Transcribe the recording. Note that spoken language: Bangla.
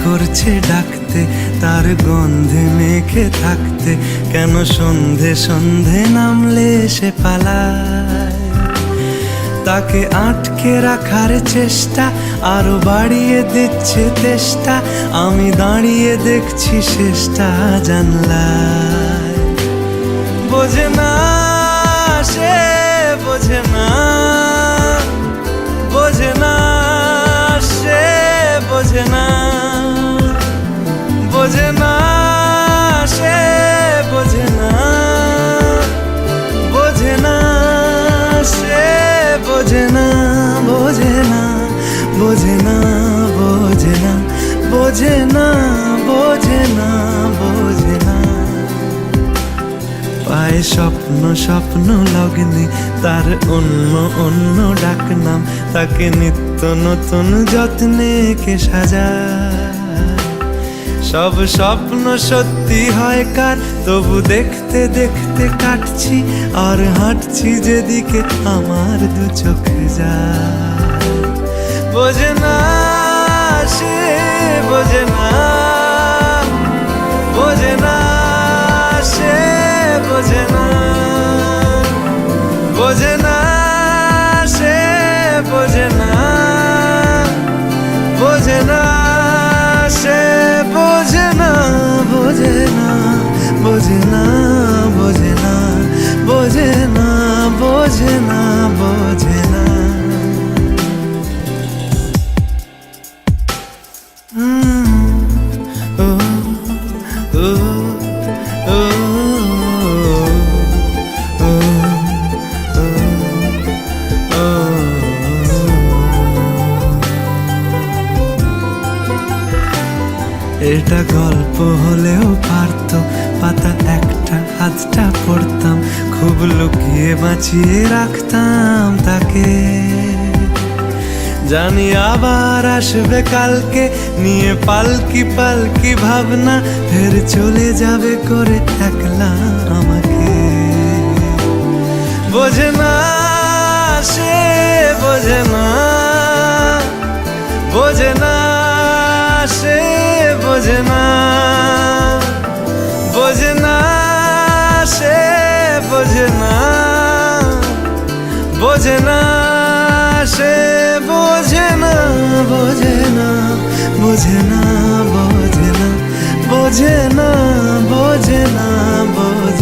করছে ডাকতে, তার গন্ধে মেখে থাকতে, কেন সন্ধে সন্ধে নামলে সে পালায়। তাকে আটকে রাখার চেষ্টা আরো বাড়িয়ে দিচ্ছে তেষ্টা, আমি দাঁড়িয়ে দেখছি শেষটা জানলায়। বোঝে না সে, বোঝে না, বোঝে না সে, বোঝে না, বোঝে না সে, বোঝে না, বোঝে না সে, বোঝে না, বোঝে না, বোঝে না, বোঝে না, বোঝে না, বোঝে না, বোঝে না। পায় স্বপ্ন স্বপ্ন লগ্নে তার অন্য অন্য ডাকনাম, তাকে নিত্য নতুন যত্নে কে সাজায়। সব স্বপ্ন সত্যি হয় কার, তবু দেখতে দেখতে কাটছি আর হাঁটছি যেদিকে আমার দু চোখ যায়। বোঝে না সে, বোঝে না, বোঝে না সে, বোঝে না, বোঝে না সে, বোঝে না, বোঝে না সে, বোঝে না, বোঝে না, বোঝে না, বোঝে না, বোঝে না, বোঝে না, বোঝে না। এটা গল্প হলেও পারতো, পাতা একটা হাতটা পড়তাম, খুব লুকিয়ে বাঁচিয়ে রাখতাম তাকে। জানি আবার আসবে কালকে, নিয়ে পালকি পালকি ভাবনা, ফের চলে যাবে করে একলা আমাকে। বোঝে না সে, বোঝে না, বোঝে না সে, বোঝে না, বোঝে না সে, বোঝে না, বোঝে না সে, বোঝে না, বোঝে না, বোঝে না, বোঝে না, বোঝে না, বোঝে না, বোঝে